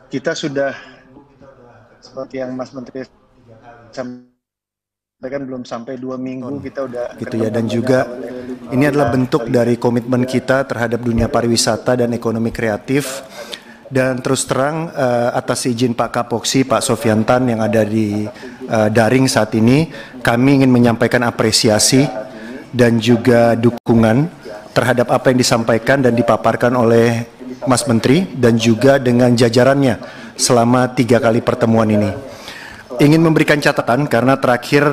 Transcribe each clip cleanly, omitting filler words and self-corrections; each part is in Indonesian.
Kita sudah seperti yang Mas Menteri sampaikan belum sampai 2 minggu kita udah gitu ya, dan juga ini adalah bentuk dari komitmen kita terhadap dunia pariwisata dan ekonomi kreatif. Dan terus terang atas izin Pak Kapoksi, Pak Sofiantan yang ada di daring saat ini, kami ingin menyampaikan apresiasi dan juga dukungan terhadap apa yang disampaikan dan dipaparkan oleh Mas Menteri dan juga dengan jajarannya selama 3 kali pertemuan ini. Ingin memberikan catatan karena terakhir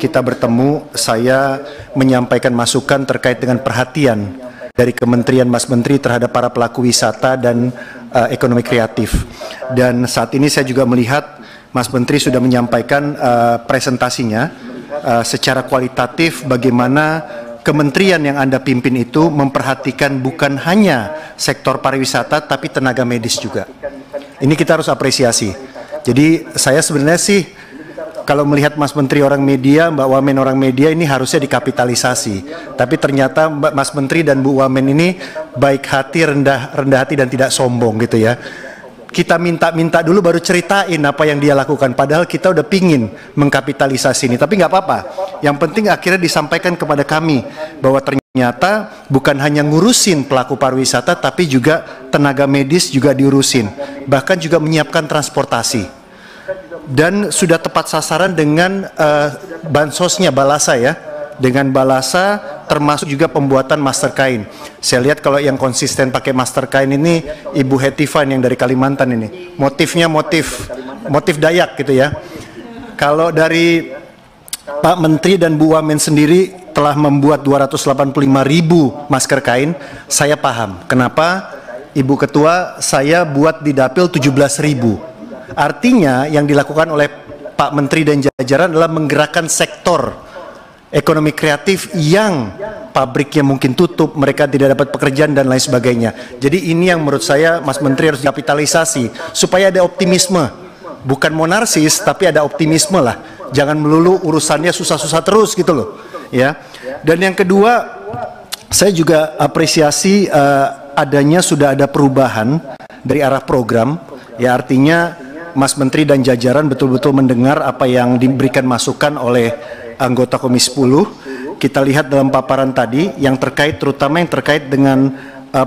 kita bertemu, saya menyampaikan masukan terkait dengan perhatian dari Kementerian Mas Menteri terhadap para pelaku wisata dan ekonomi kreatif. Dan saat ini saya juga melihat Mas Menteri sudah menyampaikan presentasinya secara kualitatif bagaimana kementerian yang Anda pimpin itu memperhatikan bukan hanya sektor pariwisata tapi tenaga medis juga. Ini kita harus apresiasi. Jadi saya sebenarnya sih kalau melihat Mas Menteri orang media, Mbak Wamen orang media, ini harusnya dikapitalisasi. Tapi ternyata Mas Menteri dan Bu Wamen ini baik hati, rendah hati dan tidak sombong gitu ya. Kita minta dulu baru ceritain apa yang dia lakukan. Padahal kita udah pingin mengkapitalisasi ini. Tapi nggak apa-apa. Yang penting akhirnya disampaikan kepada kami bahwa ternyata bukan hanya ngurusin pelaku pariwisata, tapi juga tenaga medis juga diurusin. Bahkan juga menyiapkan transportasi. Dan sudah tepat sasaran dengan bansosnya Balasa ya, dengan Balasa termasuk juga pembuatan master kain. Saya lihat kalau yang konsisten pakai master kain ini Ibu Hetifan yang dari Kalimantan ini, motifnya motif Dayak gitu ya. Kalau dari Pak Menteri dan Bu Wamen sendiri telah membuat 285.000 masker kain, saya paham kenapa Ibu Ketua saya buat di dapil 17.000. Artinya yang dilakukan oleh Pak Menteri dan jajaran adalah menggerakkan sektor ekonomi kreatif yang pabriknya mungkin tutup, mereka tidak dapat pekerjaan dan lain sebagainya. Jadi ini yang menurut saya Mas Menteri harus dikapitalisasi supaya ada optimisme. Bukan monarsis tapi ada optimisme lah. Jangan melulu urusannya susah-susah terus gitu loh. Ya. Dan yang kedua, saya juga apresiasi adanya sudah ada perubahan dari arah program. Ya artinya Mas Menteri dan jajaran betul-betul mendengar apa yang diberikan masukan oleh anggota Komisi 10. Kita lihat dalam paparan tadi yang terkait, terutama yang terkait dengan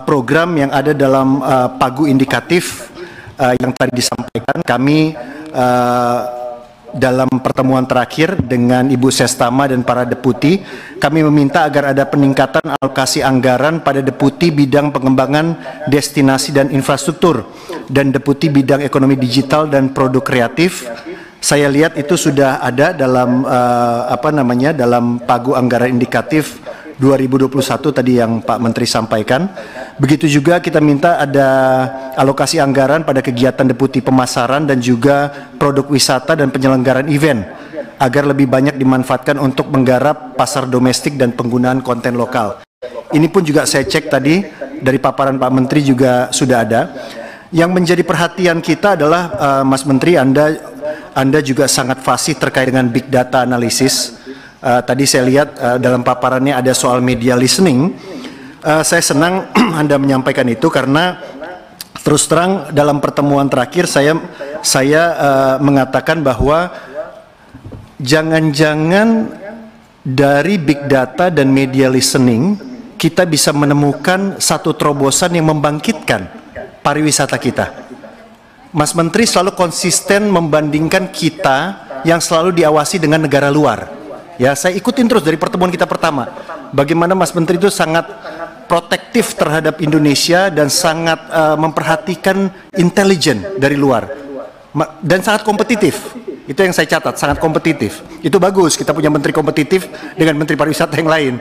program yang ada dalam pagu indikatif yang tadi disampaikan. Kami dalam pertemuan terakhir dengan Ibu Sestama dan para deputi, kami meminta agar ada peningkatan alokasi anggaran pada deputi bidang pengembangan destinasi dan infrastruktur dan deputi bidang ekonomi digital dan produk kreatif. Saya lihat itu sudah ada dalam dalam pagu anggaran indikatif 2021 tadi yang Pak Menteri sampaikan. Begitu juga kita minta ada alokasi anggaran pada kegiatan deputi pemasaran dan juga produk wisata dan penyelenggaraan event agar lebih banyak dimanfaatkan untuk menggarap pasar domestik dan penggunaan konten lokal. Ini pun juga saya cek tadi dari paparan Pak Menteri juga sudah ada. Yang menjadi perhatian kita adalah Mas Menteri, Anda juga sangat fasih terkait dengan big data analisis. Tadi saya lihat dalam paparannya ada soal media listening. Saya senang Anda menyampaikan itu karena terus terang dalam pertemuan terakhir saya mengatakan bahwa jangan-jangan dari big data dan media listening kita bisa menemukan satu terobosan yang membangkitkan pariwisata kita. Mas Menteri selalu konsisten membandingkan kita yang selalu diawasi dengan negara luar. Ya, saya ikutin terus dari pertemuan kita pertama. Bagaimana Mas Menteri itu sangat protektif terhadap Indonesia dan sangat memperhatikan intelijen dari luar. Dan sangat kompetitif. Itu yang saya catat, sangat kompetitif. Itu bagus, kita punya menteri kompetitif dengan menteri pariwisata yang lain,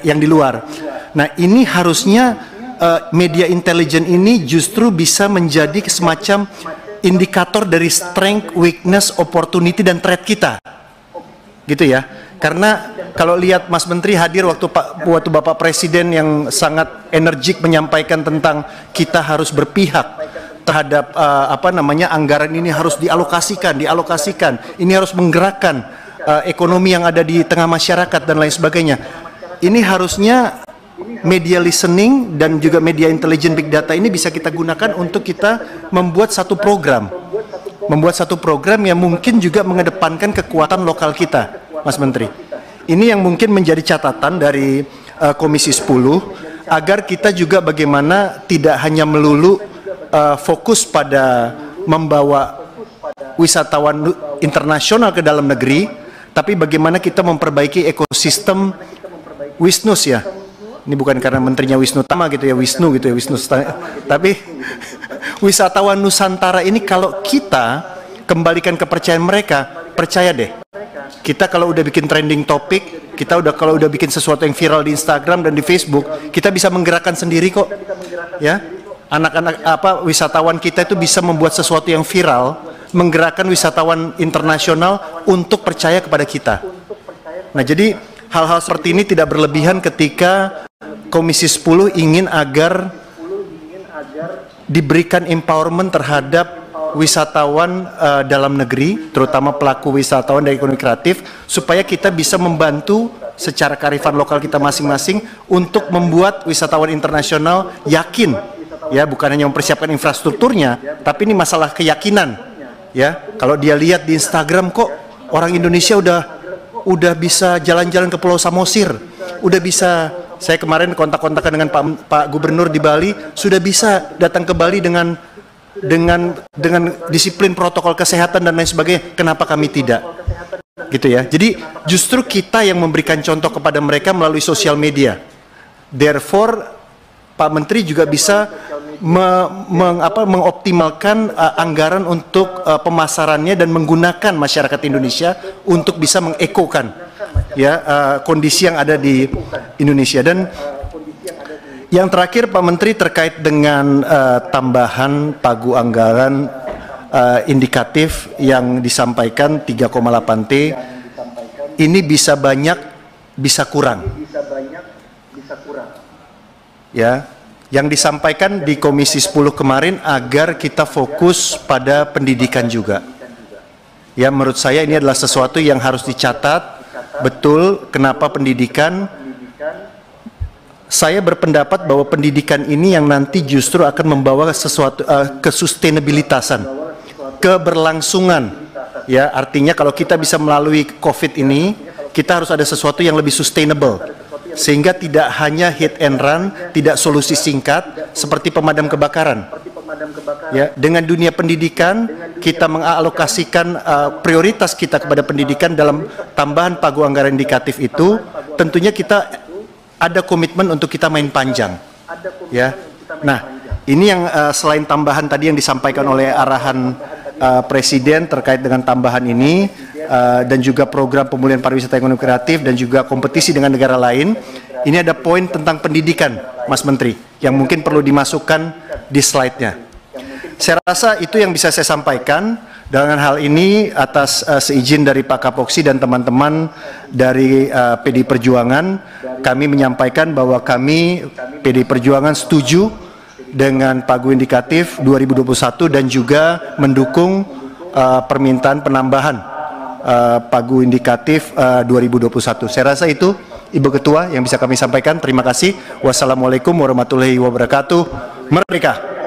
yang di luar. Nah, ini harusnya media intelijen ini justru bisa menjadi semacam indikator dari strength, weakness, opportunity, dan threat kita. Gitu ya. Karena kalau lihat Mas Menteri hadir waktu Bapak Presiden yang sangat energik menyampaikan tentang kita harus berpihak terhadap anggaran ini harus dialokasikan, ini harus menggerakkan ekonomi yang ada di tengah masyarakat dan lain sebagainya. Ini harusnya media listening dan juga media intelligent big data ini bisa kita gunakan untuk kita membuat satu program. Membuat satu program yang mungkin juga mengedepankan kekuatan lokal kita, Mas Menteri. Ini yang mungkin menjadi catatan dari Komisi 10, agar kita juga bagaimana tidak hanya melulu fokus pada membawa wisatawan internasional ke dalam negeri, tapi bagaimana kita memperbaiki ekosistem Wisnus ya. Ini bukan karena menterinya Wisnu Tama gitu ya, Wisnu gitu ya, Wisnu tapi wisatawan Nusantara ini kalau kita kembalikan kepercayaan mereka, percaya deh. Kita kalau udah bikin trending topik, kalau udah bikin sesuatu yang viral di Instagram dan di Facebook, kita bisa menggerakkan sendiri kok. Ya. Anak-anak wisatawan kita itu bisa membuat sesuatu yang viral, menggerakkan wisatawan internasional untuk percaya kepada kita. Nah, jadi hal-hal seperti ini tidak berlebihan ketika Komisi 10 ingin agar diberikan empowerment terhadap wisatawan dalam negeri, terutama pelaku wisatawan dari ekonomi kreatif, supaya kita bisa membantu secara kearifan lokal kita masing-masing untuk membuat wisatawan internasional yakin, ya, bukan hanya mempersiapkan infrastrukturnya, tapi ini masalah keyakinan, ya. Kalau dia lihat di Instagram kok orang Indonesia udah bisa jalan-jalan ke Pulau Samosir, udah bisa. Saya kemarin kontak-kontakan dengan Pak Gubernur di Bali, sudah bisa datang ke Bali dengan disiplin protokol kesehatan dan lain sebagainya. Kenapa kami tidak? Gitu ya. Jadi justru kita yang memberikan contoh kepada mereka melalui sosial media. Therefore, Pak Menteri juga bisa mengoptimalkan anggaran untuk pemasarannya dan menggunakan masyarakat Indonesia untuk bisa mengekokan ya kondisi yang ada di Indonesia. Dan yang terakhir Pak Menteri terkait dengan tambahan pagu anggaran indikatif yang disampaikan 3,8T, ini bisa banyak, bisa kurang. Ya, yang disampaikan di Komisi 10 kemarin agar kita fokus pada pendidikan juga. Ya, menurut saya ini adalah sesuatu yang harus dicatat betul. Kenapa pendidikan? Saya berpendapat bahwa pendidikan ini yang nanti justru akan membawa sesuatu kesustainabilitasan, keberlangsungan. Ya, artinya kalau kita bisa melalui COVID ini, kita harus ada sesuatu yang lebih sustainable. Sehingga tidak hanya hit and run, tidak solusi singkat seperti pemadam kebakaran. Ya, dengan dunia pendidikan kita mengalokasikan prioritas kita kepada pendidikan dalam tambahan pagu anggaran indikatif itu, tentunya kita ada komitmen untuk kita main panjang. Ya. Nah, ini yang selain tambahan tadi yang disampaikan oleh arahan Presiden terkait dengan tambahan ini, dan juga program pemulihan pariwisata ekonomi kreatif dan juga kompetisi dengan negara lain, ini ada poin tentang pendidikan, Mas Menteri, yang mungkin perlu dimasukkan di slide-nya. Saya rasa itu yang bisa saya sampaikan. Dengan hal ini, atas seizin dari Pak Kapoksi dan teman-teman dari PDI Perjuangan, kami menyampaikan bahwa kami PDI Perjuangan setuju dengan pagu indikatif 2021 dan juga mendukung permintaan penambahan pagu indikatif 2021. Saya rasa itu, Ibu Ketua, yang bisa kami sampaikan. Terima kasih. Wassalamualaikum warahmatullahi wabarakatuh. Merdeka!